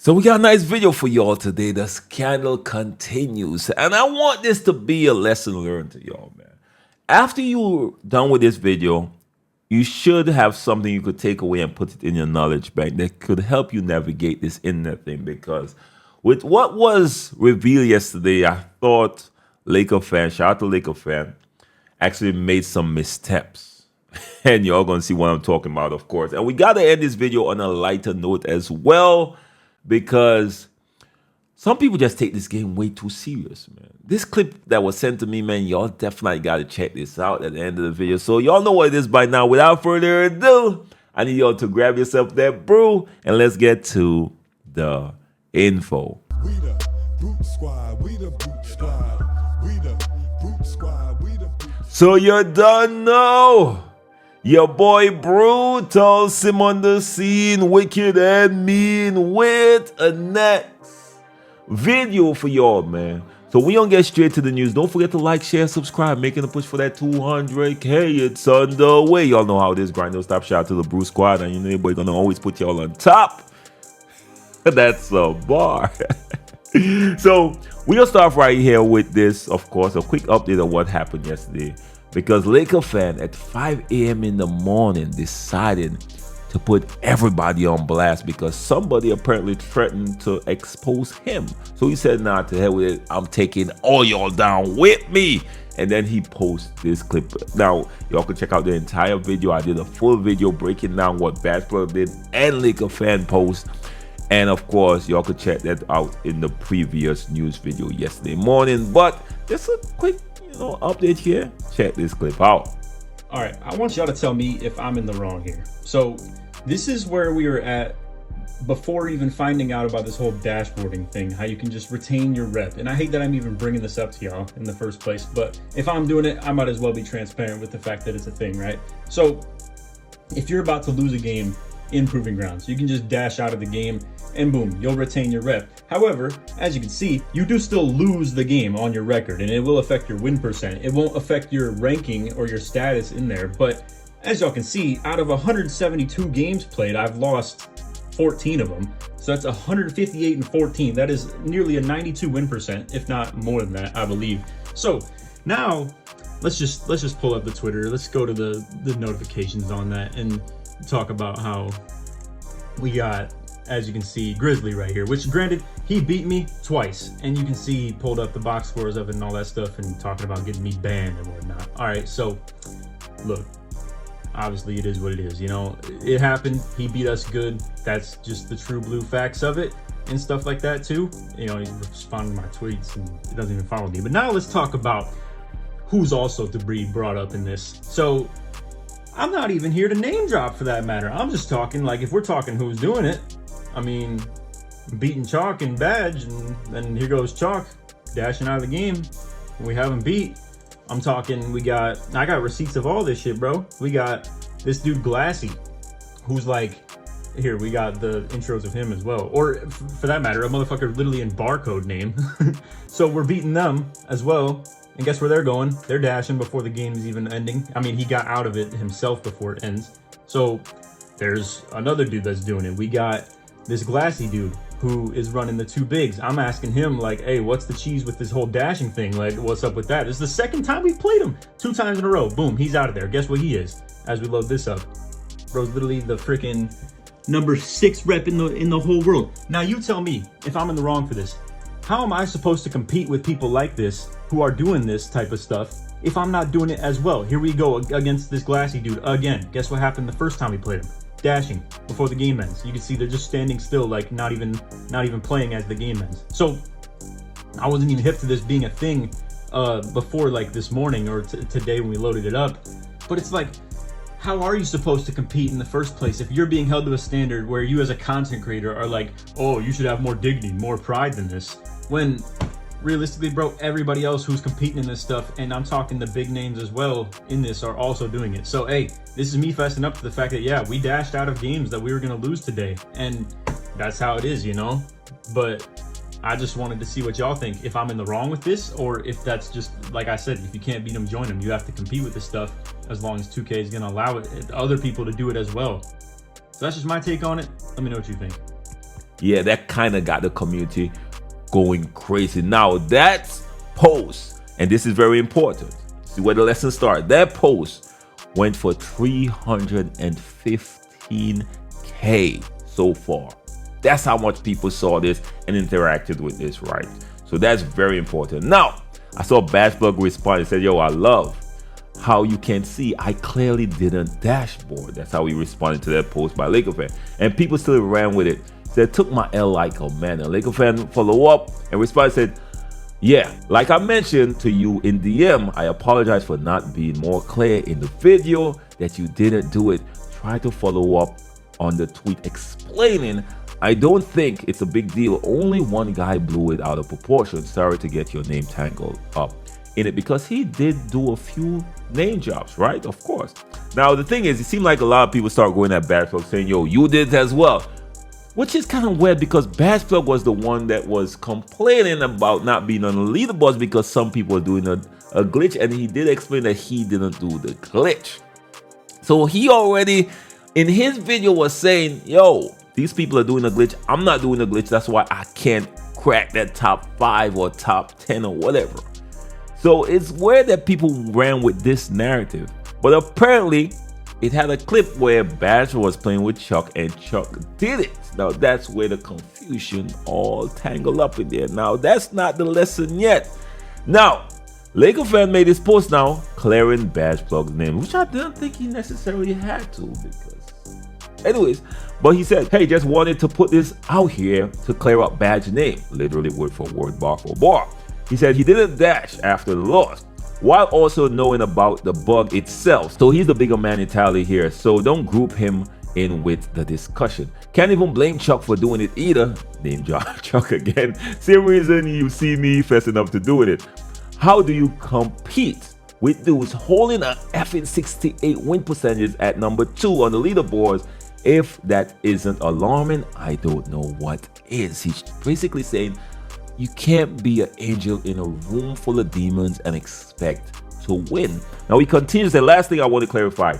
So we got a nice video for y'all today. The scandal continues. And I want this to be a lesson learned to y'all, man. After you're done with this video, you should have something you could take away and put it in your knowledge bank that could help you navigate this internet thing. Because with what was revealed yesterday, I thought Laker fan, shout out to Laker fan, actually made some missteps. And y'all gonna see what I'm talking about, of course. And we gotta end this video on a lighter note as well, because some people just take this game way too serious, man. This clip that was sent to me, man, y'all definitely got to check this out at the end of the video. So y'all know what it is by now. Without further ado, I need y'all to grab yourself that brew and let's get to the info. We the Brute Squad, we the Brute Squad, we the Brute Squad, we the Brute. So you done know. Your boy Brutal sim on the scene, wicked and mean, with a next video for y'all, man. So we gonna get straight to the news. Don't forget to like, share, subscribe, making a push for that 200K. It's on the way. Y'all know how it is. Grind don't stop. Shout out to the Bruce Squad, and you know your boy gonna always put y'all on top. That's a bar. So we gonna start right here with this, of course, a quick update of what happened yesterday. Because Laker fan at 5 a.m. in the morning decided to put everybody on blast because somebody apparently threatened to expose him. So he said, nah, to hell with it. I'm taking all y'all down with me. And then he posts this clip. Now, y'all can check out the entire video. I did a full video breaking down what Bad Player did and Laker fan post. And of course, y'all could check that out in the previous news video yesterday morning. But just a quick update here. Check this clip out. All right, I want y'all to tell me if I'm in the wrong here. So this is where we were at before even finding out about this whole dashboarding thing, how you can just retain your rep. And I hate that I'm even bringing this up to y'all in the first place, but if I'm doing it, I might as well be transparent with the fact that it's a thing, right? So if you're about to lose a game in Proving Grounds, you can just dash out of the game and boom, you'll retain your rep. However, as you can see, you do still lose the game on your record and it will affect your win percent. It won't affect your ranking or your status in there. But as y'all can see, out of 172 games played, I've lost 14 of them. So that's 158 and 14. That is nearly a 92 win percent, if not more than that, I believe. So now let's just pull up the Twitter. Let's go to the notifications on that and talk about how we got, as you can see, Grizzly right here, which granted, he beat me twice. And you can see he pulled up the box scores of it and all that stuff and talking about getting me banned and whatnot. All right, so look, obviously it is what it is. You know, it happened. He beat us good. That's just the true blue facts of it and stuff like that too. You know, he's responding to my tweets and he doesn't even follow me. But now let's talk about who's also to be brought up in this. So I'm not even here to name drop for that matter. I'm just talking, like, if we're talking who's doing it, I mean, beating Chalk and Badge, and then here goes Chalk dashing out of the game. We have him beat. I'm talking, I got receipts of all this shit, bro. We got this dude Glassy, who's like, here, we got the intros of him as well. Or for that matter, a motherfucker literally in barcode name. So we're beating them as well. And guess where they're going? They're dashing before the game is even ending. I mean, he got out of it himself before it ends. So there's another dude that's doing it. We got this Glassy dude who is running the two bigs. I'm asking him, like, hey, what's the cheese with this whole dashing thing? Like, what's up with that? This is the second time we've played him. 2 times in a row. Boom, he's out of there. Guess what he is? As we load this up, bro's literally the freaking number 6 rep in the whole world. Now you tell me if I'm in the wrong for this. How am I supposed to compete with people like this who are doing this type of stuff if I'm not doing it as well? Here we go against this Glassy dude again. Guess what happened the first time we played him? Dashing before the game ends. You can see they're just standing still, like not even playing as the game ends. So I wasn't even hip to this being a thing before, like this morning or today when we loaded it up. But it's like, how are you supposed to compete in the first place if you're being held to a standard where you as a content creator are like, oh, you should have more dignity, more pride than this, when realistically, bro, everybody else who's competing in this stuff, and I'm talking the big names as well in this, are also doing it. So hey, this is me fessing up to the fact that yeah, we dashed out of games that we were gonna lose today, and that's how it is, you know. But I just wanted to see what y'all think, if I'm in the wrong with this, or if that's just, like I said, if you can't beat them, join them. You have to compete with this stuff as long as 2K is gonna allow other people to do it as well. So that's just my take on it. Let me know what you think. Yeah, that kind of got the community going crazy. Now that post, and this is very important, see where the lesson starts. That post went for 315K so far. That's how much people saw this and interacted with this, right? So that's very important. Now, I saw Bashblog respond and said, yo, I love how you can see I clearly didn't dashboard. That's how he responded to that post by Laker fan. And people still ran with it. Said, took my L like a man. And Laker fan follow up and respond said, yeah, like I mentioned to you in DM, I apologize for not being more clear in the video that you didn't do it. Try to follow up on the tweet explaining I don't think it's a big deal. Only one guy blew it out of proportion. Sorry to get your name tangled up in it, because he did do a few name drops, right? Of course. Now, the thing is, it seemed like a lot of people start going at Bashblog saying, yo, you did as well. Which is kind of weird because Bashblog was the one that was complaining about not being on the leaderboards because some people were doing a glitch, and he did explain that he didn't do the glitch. So he already, in his video, was saying, yo, these people are doing a glitch. I'm not doing a glitch. That's why I can't crack that top 5 or top 10 or whatever. So it's weird that people ran with this narrative. But apparently, it had a clip where Badger was playing with Chuck and Chuck did it. Now that's where the confusion all tangled up in there. Now that's not the lesson yet. Now, Laker fan made this post now clearing Bashblog's name, which I didn't think he necessarily had to, because anyways, but he said, hey, just wanted to put this out here to clear up Bad's name, literally word for word, bar for bar. He said he didn't dash after the loss, while also knowing about the bug itself. So he's the bigger man entirely here, so don't group him in with the discussion. Can't even blame Chuck for doing it either. Name drop Chuck again. Same reason you see me fessing up to doing it. How do you compete with dudes holding a effing 68 win percentage at number 2 on the leaderboards? If that isn't alarming, I don't know what is. He's basically saying you can't be an angel in a room full of demons and expect to win. Now he continues, the last thing I want to clarify.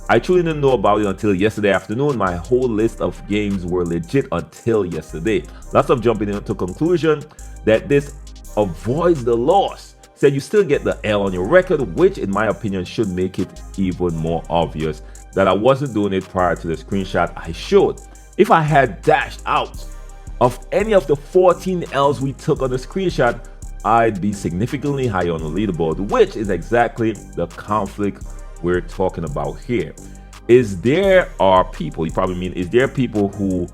I truly didn't know about it until yesterday afternoon. My whole list of games were legit until yesterday. Lots of jumping into conclusion that this avoids the loss. Said you still get the L on your record, which in my opinion should make it even more obvious that I wasn't doing it prior to the screenshot I showed. If I had dashed out of any of the 14 L's we took on the screenshot, I'd be significantly higher on the leaderboard, which is exactly the conflict we're talking about here. Is there are people, you probably mean, is there people who,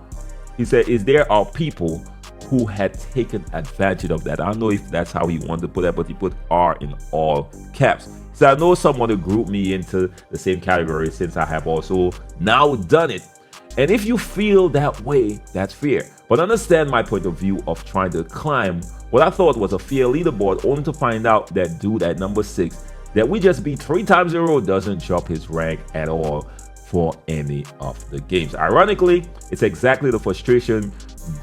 he said, is there are people who had taken advantage of that? I don't know if that's how he wanted to put that, but he put R in all caps. So I know someone to group me into the same category since I have also now done it. And if you feel that way, that's fair. But understand my point of view of trying to climb what I thought was a fair leaderboard, only to find out that dude at number 6 that we just beat 3 times in a row doesn't drop his rank at all for any of the games. Ironically, it's exactly the frustration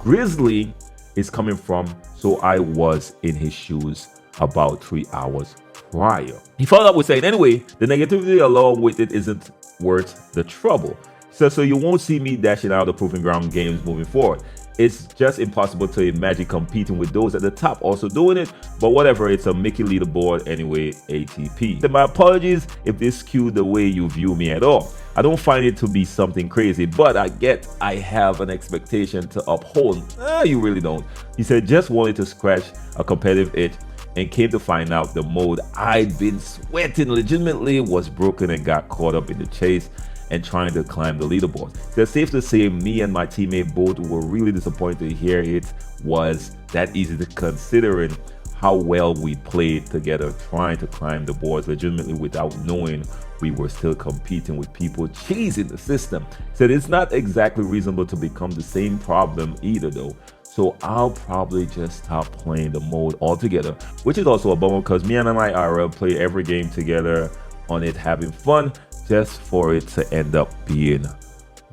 Grizzly is coming from, so I was in his shoes about 3 hours prior. He followed up with saying, anyway, the negativity along with it isn't worth the trouble. So you won't see me dashing out the proving ground games moving forward. It's just impossible to imagine competing with those at the top also doing it, but whatever, it's a Mickey leaderboard anyway, ATP. So my apologies if this skewed the way you view me at all. I don't find it to be something crazy, but I have an expectation to uphold. You really don't. He said, just wanted to scratch a competitive itch and came to find out the mode I'd been sweating legitimately was broken and got caught up in the chase and trying to climb the leaderboard. So it's safe to say me and my teammate both were really disappointed to hear it was that easy to considering how well we played together trying to climb the boards legitimately without knowing we were still competing with people cheesing the system. Said it's not exactly reasonable to become the same problem either though. So I'll probably just stop playing the mode altogether, which is also a bummer because me and my IRL play every game together on it having fun, just for it to end up being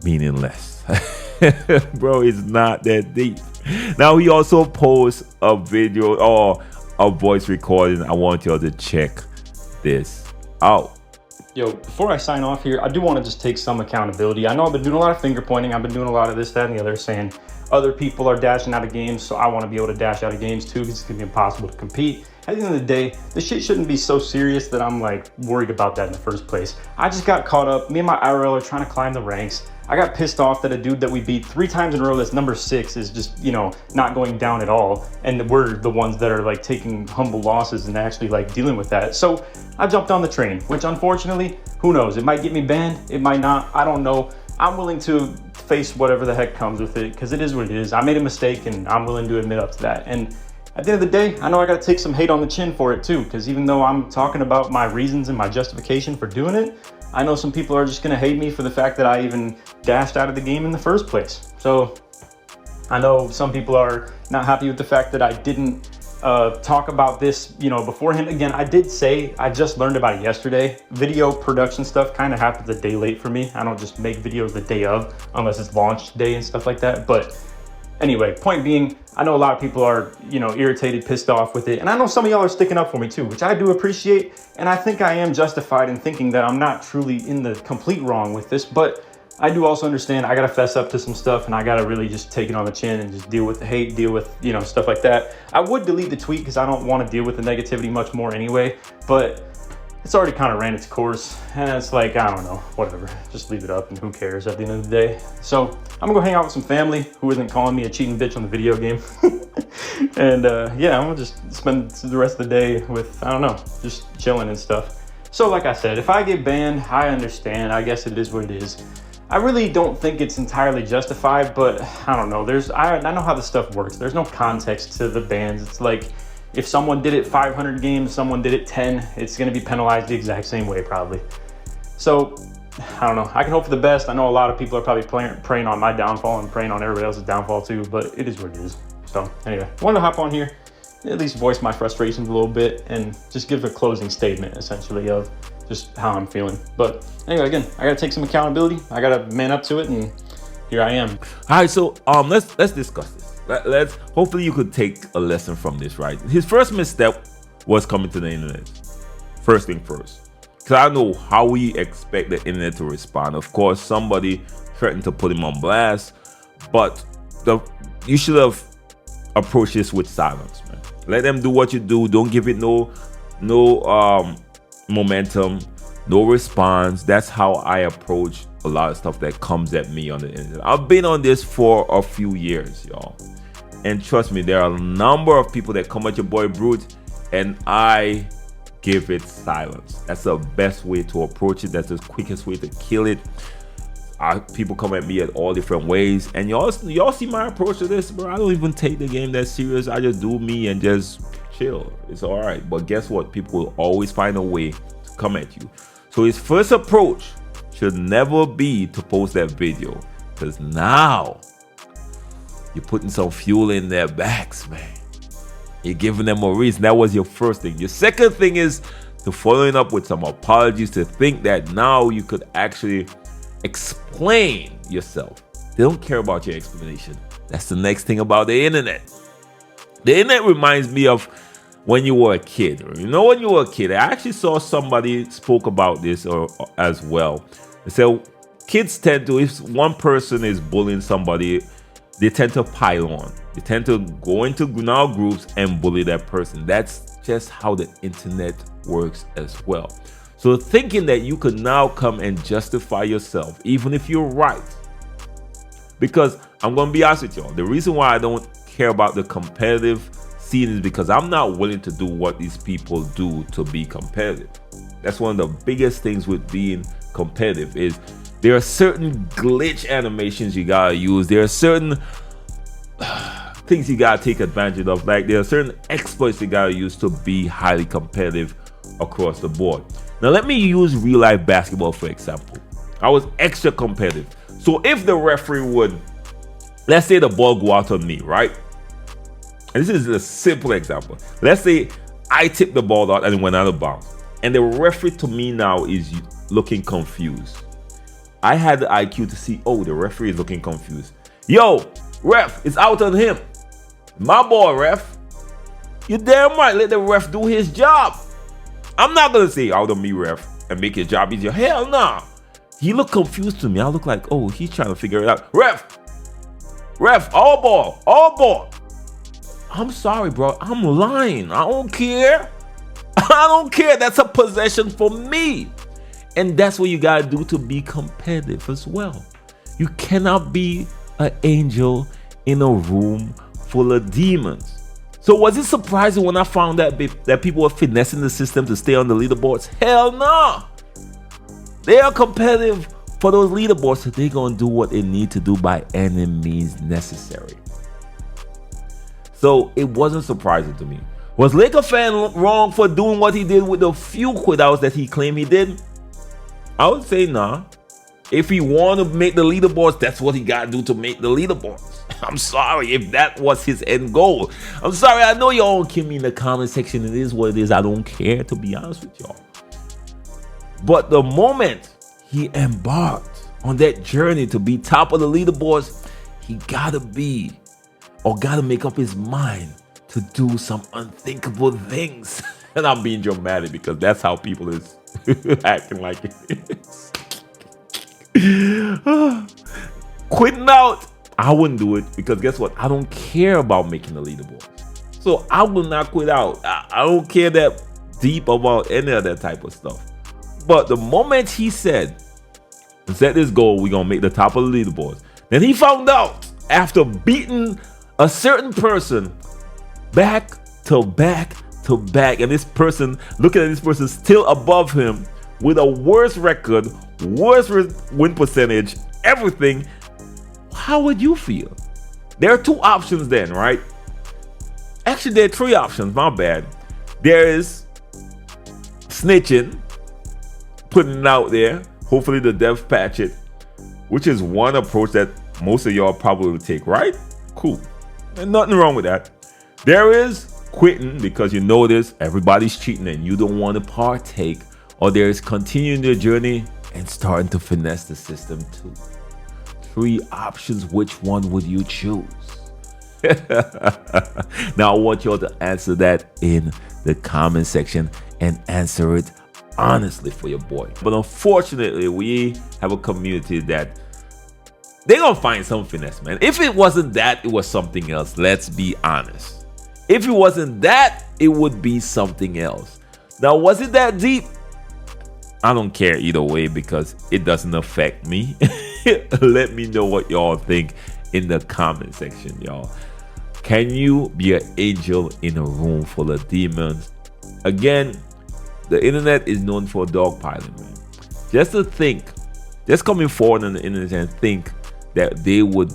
meaningless. Bro, it's not that deep. Now he also posts a video or a voice recording. I want y'all to check this out. Yo, before I sign off here, I do want to just take some accountability. I know I've been doing a lot of finger pointing. I've been doing a lot of this, that, and the other, saying other people are dashing out of games, so I want to be able to dash out of games too, because it's gonna be impossible to compete. At the end of the day, this shit shouldn't be so serious that I'm like worried about that in the first place. I just got caught up. Me and my IRL are trying to climb the ranks. I got pissed off that a dude that we beat 3 times in a row that's number 6 is just, you know, not going down at all. And we're the ones that are like taking humble losses and actually like dealing with that. So I jumped on the train, which unfortunately, who knows? It might get me banned. It might not. I don't know. I'm willing to face whatever the heck comes with it, because it is what it is. I made a mistake and I'm willing to admit up to that. And at the end of the day, I know I gotta take some hate on the chin for it too, because even though I'm talking about my reasons and my justification for doing it, I know some people are just gonna hate me for the fact that I even dashed out of the game in the first place. So I know some people are not happy with the fact that I didn't talk about this, you know, beforehand. Again, I did say I just learned about it yesterday. Video production stuff kind of happens a day late for me. I don't just make videos the day of, unless it's launch day and stuff like that. But anyway, point being, I know a lot of people are, you know, irritated, pissed off with it. And I know some of y'all are sticking up for me too, which I do appreciate. And I think I am justified in thinking that I'm not truly in the complete wrong with this. But I do also understand I gotta fess up to some stuff, and I gotta really just take it on the chin and just deal with the hate, deal with, you know, stuff like that. I would delete the tweet because I don't want to deal with the negativity much more anyway, but it's already kind of ran its course, and it's like, I don't know, whatever, just leave it up and who cares at the end of the day. So I'm gonna go hang out with some family who isn't calling me a cheating bitch on the video game. And yeah, I'm gonna just spend the rest of the day with, I don't know, just chilling and stuff. So like I said, if I get banned, I understand. I guess it is what it is. I really don't think it's entirely justified, but I don't know. I know how this stuff works. There's no context to the bans. It's like if someone did it 500 games, someone did it 10, it's going to be penalized the exact same way probably. So I don't know. I can hope for the best. I know a lot of people are probably praying on my downfall and praying on everybody else's downfall too, but it is what it is. So anyway, I wanted to hop on here, at least voice my frustrations a little bit and just give a closing statement essentially of just how I'm feeling. But anyway, again, I gotta take some accountability. I gotta man up to it, and here I am. All right, so let's discuss this. Let's hopefully you could take a lesson from this, right? His first misstep was coming to the internet. First thing first, because I know how we expect the internet to respond. Of course, somebody threatened to put him on blast, but you should have approached this with silence, man. Let them do what you do. Don't give it no momentum, no response. That's how I approach a lot of stuff that comes at me on the internet. I've been on this for a few years, y'all, and trust me, there are a number of people that come at your boy Brute, and I give it silence. That's the best way to approach it. That's the quickest way to kill it. People come at me at all different ways, and y'all see my approach to this, bro. I don't even take the game that serious. I just do me and just chill. It's all right. But guess what? People will always find a way to come at you. So his first approach should never be to post that video, because now you're putting some fuel in their backs, man. You're giving them a reason. That was your first thing. Your second thing is to following up with some apologies, to think that now you could actually explain yourself. They don't care about your explanation. That's the next thing about the internet. The internet reminds me of when you were a kid. You know, when you were a kid, I actually saw somebody spoke about this as well. They said kids tend to, if one person is bullying somebody, they tend to pile on. They tend to go into now groups and bully that person. That's just how the internet works as well. So thinking that you could now come and justify yourself, even if you're right, because I'm going to be honest with y'all, the reason why I don't care about the competitive scene is because I'm not willing to do what these people do to be competitive. That's one of the biggest things with being competitive is there are certain glitch animations you gotta use. There are certain things you gotta take advantage of. Like there are certain exploits you gotta use to be highly competitive across the board. Now let me use real life basketball for example. I was extra competitive. So if the referee would, let's say the ball go out on me, right? And this is a simple example. Let's say I tipped the ball out and it went out of bounds. And the referee to me now is looking confused. I had the IQ to see, oh, the referee is looking confused. Yo, ref, it's out on him. My boy, ref. You're damn right. Let the ref do his job. I'm not going to say out on me, ref, and make his job easier. Hell no. Nah. He looked confused to me. I look like, oh, he's trying to figure it out. Ref, Ref, all ball, all ball. I'm sorry, bro. I'm lying. I don't care. I don't care. That's a possession for me. And that's what you got to do to be competitive as well. You cannot be an angel in a room full of demons. So was it surprising when I found that people were finessing the system to stay on the leaderboards? Hell no. They are competitive for those leaderboards, so they're going to do what they need to do by any means necessary. So it wasn't surprising to me. Was Laker fan wrong for doing what he did with the few quit outs that he claimed he did? I would say nah. If he want to make the leaderboards, that's what he got to do to make the leaderboards. I'm sorry if that was his end goal. I'm sorry. I know y'all kill me in the comment section. It is what it is. I don't care, to be honest with y'all. But the moment he embarked on that journey to be top of the leaderboards, he gotta make up his mind to do some unthinkable things. And I'm being dramatic because that's how people is acting like it is. Quitting out, I wouldn't do it because guess what? I don't care about making the leaderboard. So I will not quit out. I don't care that deep about any of that type of stuff. But the moment he said, set this goal, we're going to make the top of the leaderboards. Then he found out after beating a certain person back to back to back, and this person, looking at this person still above him with a worse record, worse win percentage, everything, how would you feel? There are two options then, right? Actually, there are three options, my bad. There is snitching, putting it out there. Hopefully the devs patch it, which is one approach that most of y'all probably will take, right? Cool. And nothing wrong with that. There is quitting because you notice everybody's cheating and you don't want to partake. Or there is continuing your journey and starting to finesse the system too. Three options. Which one would you choose? Now I want y'all to answer that in the comment section and answer it honestly for your boy. But unfortunately, we have a community that they're gonna find some finesse, man. If it wasn't that, it was something else. Let's be honest. If it wasn't that, it would be something else. Now, was it that deep? I don't care either way because it doesn't affect me. Let me know what y'all think in the comment section, y'all. Can you be an angel in a room full of demons? Again, the internet is known for dogpiling, man. Just to think, just coming forward on the internet and think that they would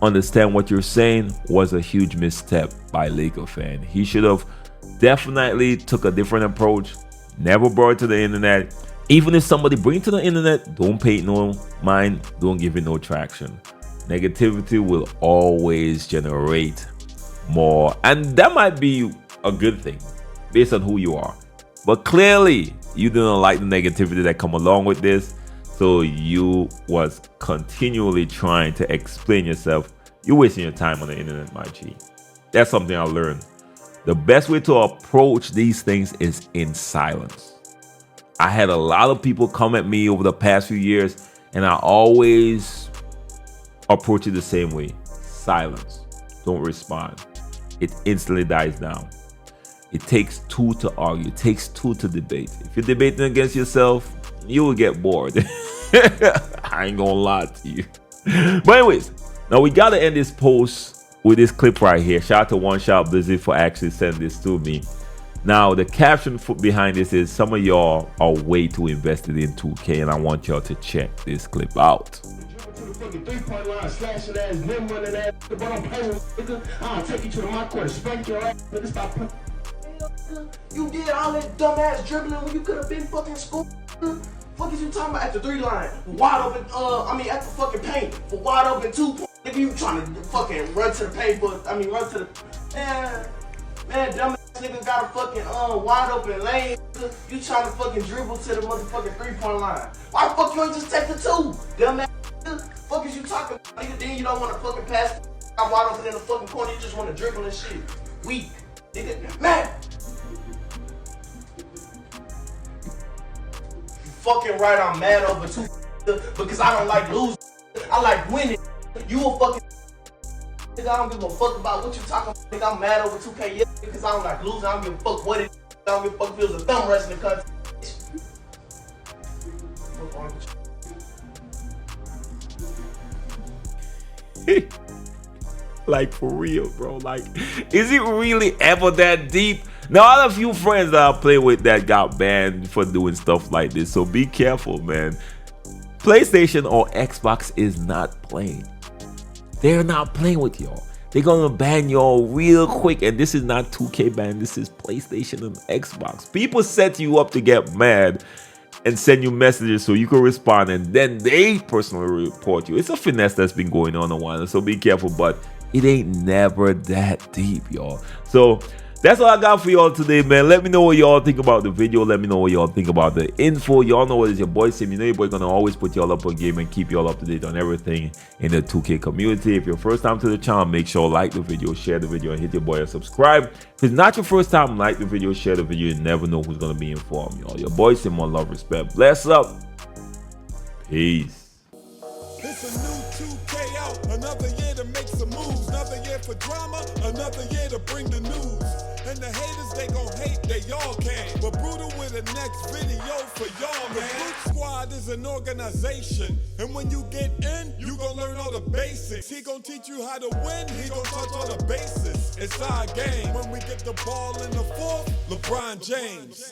understand what you're saying was a huge misstep by Laker fan. He should have definitely took a different approach, never brought it to the internet. Even if somebody brings it to the internet, don't pay it no mind, don't give it no traction. Negativity will always generate more, and that might be a good thing based on who you are. But clearly, you didn't like the negativity that come along with this, so you was continually trying to explain yourself. You're wasting your time on the internet, my G. That's something I learned. The best way to approach these things is in silence. I had a lot of people come at me over the past few years, and I always approach it the same way. Silence. Don't respond. It instantly dies down. It takes two to argue. It takes two to debate. If you're debating against yourself, you will get bored. I ain't gonna lie to you. But anyways, now we gotta end this post with this clip right here. Shout out to One Shot Blizzard for actually sending this to me. Now, the caption behind this is, some of y'all are way too invested in 2K, and I want y'all to check this clip out. Three-point line, slashing ass, rim running ass, but I'm playing with nigga. I'll take you to my court, spank your ass, nigga, stop playing. You did all that dumb ass dribbling when you could have been fucking school. Fuck is you talking about at the 3 line? Wide open, at the fucking paint for wide open 2 points. Nigga, you trying to fucking run to the paint, run to the, man, dumb ass nigga got a fucking wide open lane. You trying to fucking dribble to the motherfucking 3-point line. Why the fuck you ain't just take the 2? Dumb ass nigga, fuck is you talking about, nigga? Then you don't want to fucking pass out wide open in the fucking corner. You just want to dribble and shit. Weak, nigga, man. Fucking right, I'm mad over 2 because I don't like losing. I like winning. You a fucking Nigga, I don't give a fuck about what you talking about. Nigga, I'm mad over 2K because I don't like losing. I don't give a fuck what it is. I don't give a fuck if it was a thumb wrestling contest. What's wrong with you? Like, for real, bro. Like, is it really ever that deep? Now, I have a few friends that I play with that got banned for doing stuff like this, so be careful, man. PlayStation or Xbox is not playing. They're not playing with y'all. They're gonna ban y'all real quick, and this is not 2K ban. This is PlayStation and Xbox. People set you up to get mad and send you messages so you can respond, and then they personally report you. It's a finesse that's been going on a while, so be careful, but it ain't never that deep, y'all. So that's all I got for y'all today, man. Let me know what y'all think about the video. Let me know what y'all think about the info. Y'all know what is your boy Sim. You know your boy gonna always put y'all up on game and keep y'all up to date on everything in the 2K community. If you're first time to the channel, make sure like the video, share the video, and hit your boy a subscribe. If it's not your first time, like the video, share the video. You never know who's gonna be informed, y'all. Your boy Sim, one love, respect. Bless up. Peace. It's a new 2K out, another year to make some moves, another year for drama, another year to bring the news. And the haters, they gon' hate, they all can. But Brutal with the next video for y'all, man. The Brute Squad is an organization, and when you get in, you gon' learn all the basics. He gon' teach you how to win, he gon' touch all the bases. It's our game. When we get the ball in the fourth, LeBron James.